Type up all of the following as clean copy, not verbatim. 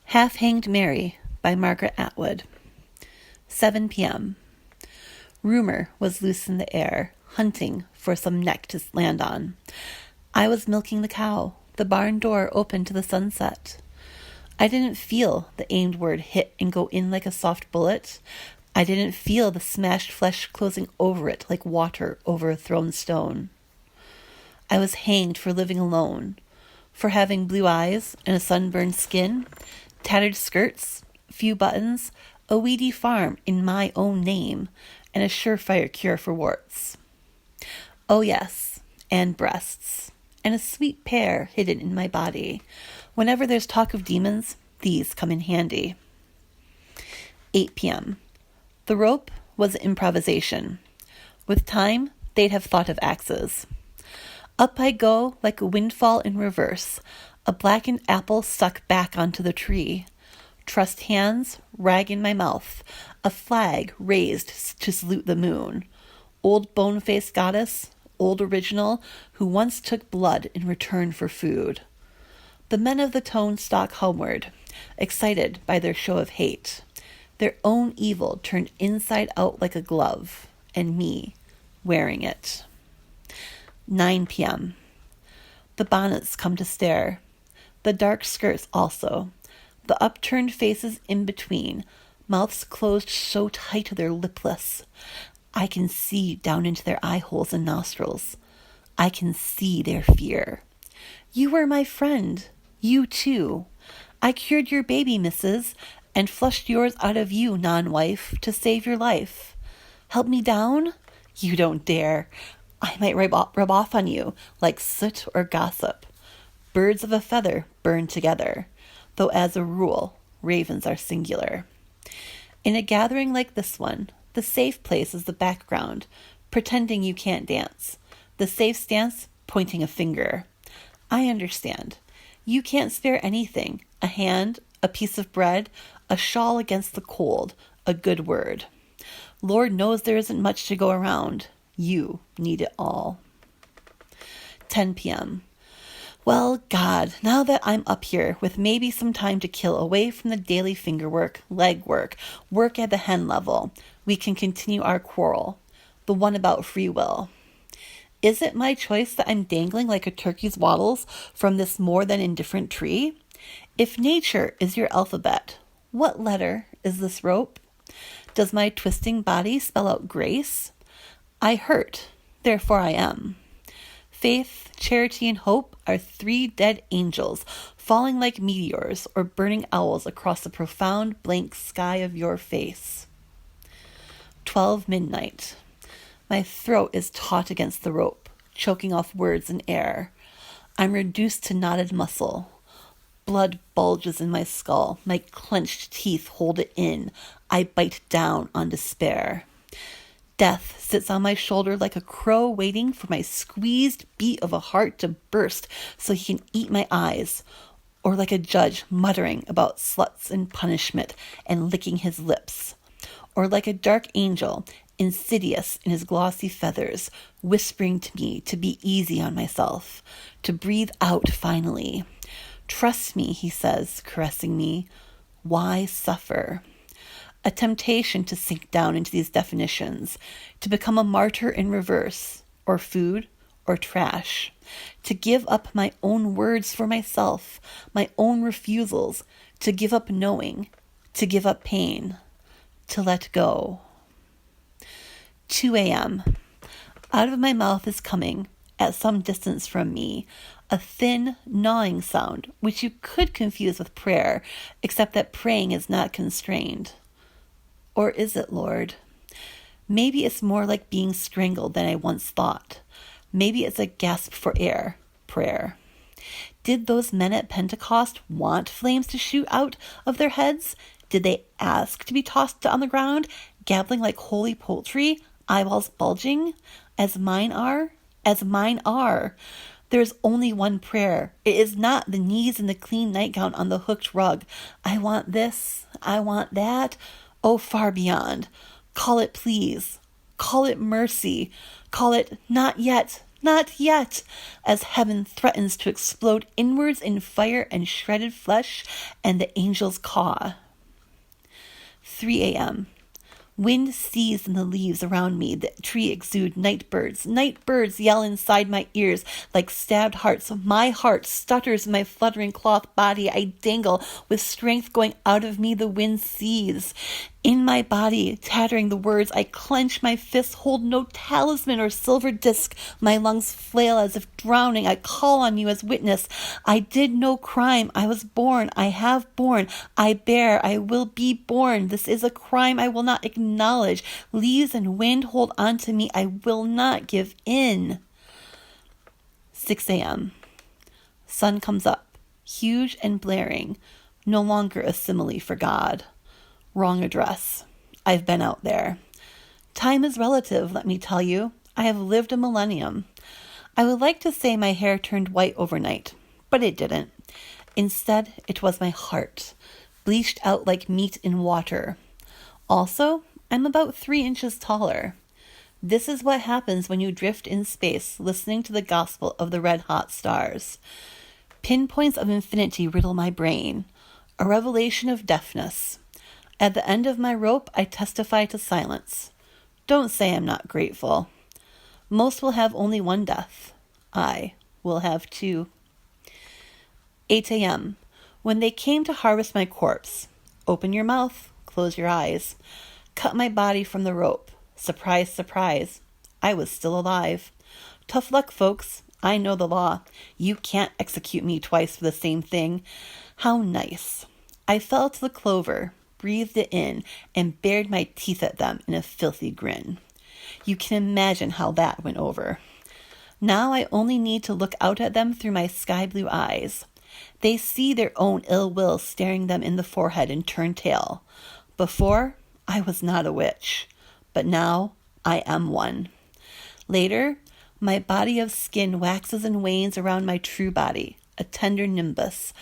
Half-Hanged Mary by Margaret Atwood. 7 p.m. Rumor was loose in the air, hunting for some neck to land on. I was milking the cow, the barn door open to the sunset. I didn't feel the aimed word hit and go in like a soft bullet. I didn't feel the smashed flesh closing over it like water over a thrown stone. I was hanged for living alone, for having blue eyes and a sunburned skin, tattered skirts, few buttons, a weedy farm in my own name, and a surefire cure for warts. Oh yes, and breasts, and a sweet pear hidden in my body. Whenever there's talk of demons, these come in handy. 8 p.m. The rope was improvisation. With time, they'd have thought of axes. Up I go like a windfall in reverse, a blackened apple stuck back onto the tree. Trussed hands, rag in my mouth, a flag raised to salute the moon. Old bone-faced goddess, old original, who once took blood in return for food. The men of the tone stalk homeward, excited by their show of hate. Their own evil turned inside out like a glove, and me wearing it. 9 p.m. The bonnets come to stare. The dark skirts also. The upturned faces in between, mouths closed so tight they're lipless. I can see down into their eye holes and nostrils. I can see their fear. You were my friend. You too. I cured your baby, missus, and flushed yours out of you, non-wife, to save your life. Help me down? You don't dare. I might rub off on you like soot or gossip. Birds of a feather burn together, though as a rule, ravens are singular. In a gathering like this one, the safe place is the background, pretending you can't dance. The safe stance, pointing a finger. I understand. You can't spare anything. A hand, a piece of bread, a shawl against the cold, a good word. Lord knows there isn't much to go around. You need it all. 10 p.m. Well, God, now that I'm up here with maybe some time to kill away from the daily fingerwork, legwork, work at the hen level, we can continue our quarrel, the one about free will. Is it my choice that I'm dangling like a turkey's wattles from this more than indifferent tree? If nature is your alphabet, what letter is this rope? Does my twisting body spell out grace? I hurt, therefore I am. Faith, charity, and hope are 3 dead angels falling like meteors or burning owls across the profound blank sky of your face. 12 midnight. My throat is taut against the rope, choking off words and air. I'm reduced to knotted muscle. Blood bulges in my skull. My clenched teeth hold it in. I bite down on despair. Death sits on my shoulder like a crow waiting for my squeezed beat of a heart to burst so he can eat my eyes, or like a judge muttering about sluts and punishment and licking his lips, or like a dark angel, insidious in his glossy feathers, whispering to me to be easy on myself, to breathe out finally. Trust me, he says, caressing me. Why suffer? A temptation to sink down into these definitions, to become a martyr in reverse, or food, or trash, to give up my own words for myself, my own refusals, to give up knowing, to give up pain, to let go. 2 a.m. Out of my mouth is coming, at some distance from me, a thin, gnawing sound, which you could confuse with prayer, except that praying is not constrained. Or is it, Lord? Maybe it's more like being strangled than I once thought. Maybe it's a gasp for air, prayer. Did those men at Pentecost want flames to shoot out of their heads? Did they ask to be tossed on the ground, gabbling like holy poultry, eyeballs bulging? As mine are? As mine are. There is only one prayer. It is not the knees in the clean nightgown on the hooked rug. I want this. I want that. Oh, far beyond. Call it please. Call it mercy. Call it not yet, Not yet, as heaven threatens to explode inwards in fire and shredded flesh, and the angels caw. 3 a.m. Wind seethes in the leaves around me. The tree exude night birds. Night birds yell inside my ears like stabbed hearts. My heart stutters in my fluttering cloth body. I dangle with strength going out of me. The wind seethes in my body, tattering the words. I clench my fists, hold no talisman or silver disc. My lungs flail as if drowning. I call on you as witness. I did no crime. I was born. I have born. I bear. I will be born. This is a crime I will not acknowledge. Leaves and wind hold on to me. I will not give in. 6 a.m. Sun comes up, huge and blaring. No longer a simile for God. Wrong address. I've been out there. Time is relative, let me tell you. I have lived a millennium. I would like to say my hair turned white overnight, but it didn't. Instead, it was my heart, bleached out like meat in water. Also, I'm about 3 inches taller. This is what happens when you drift in space, listening to the gospel of the red-hot stars. Pinpoints of infinity riddle my brain, a revelation of deafness. At the end of my rope, I testify to silence. Don't say I'm not grateful. Most will have only one death. I will have 2. 8 a.m. When they came to harvest my corpse. Open your mouth, close your eyes. Cut my body from the rope. Surprise, surprise. I was still alive. Tough luck, folks. I know the law. You can't execute me twice for the same thing. How nice. I fell to the clover, breathed it in, and bared my teeth at them in a filthy grin. You can imagine how that went over. Now I only need to look out at them through my sky-blue eyes. They see their own ill will staring them in the forehead and turn tail. Before, I was not a witch, but now I am one. Later, my body of skin waxes and wanes around my true body, a tender nimbus.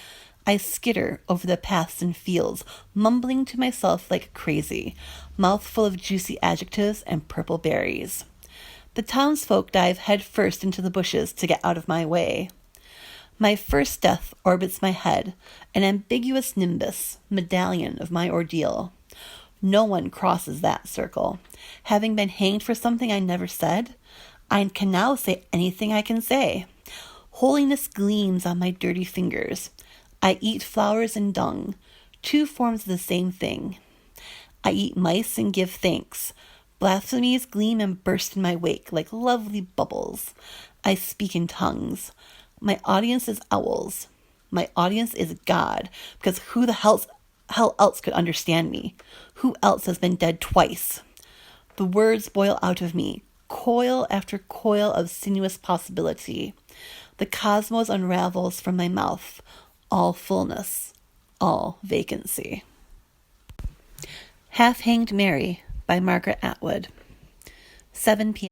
I skitter over the paths and fields, mumbling to myself like crazy, mouth full of juicy adjectives and purple berries. The townsfolk dive headfirst into the bushes to get out of my way. My first death orbits my head, an ambiguous nimbus, medallion of my ordeal. No one crosses that circle. Having been hanged for something I never said, I can now say anything I can say. Holiness gleams on my dirty fingers. I eat flowers and dung, 2 forms of the same thing. I eat mice and give thanks. Blasphemies gleam and burst in my wake like lovely bubbles. I speak in tongues. My audience is owls. My audience is God, because who the hell else could understand me? Who else has been dead twice? The words boil out of me, coil after coil of sinuous possibility. The cosmos unravels from my mouth. All fullness, all vacancy. Half-Hanged Mary by Margaret Atwood. 7 p.m.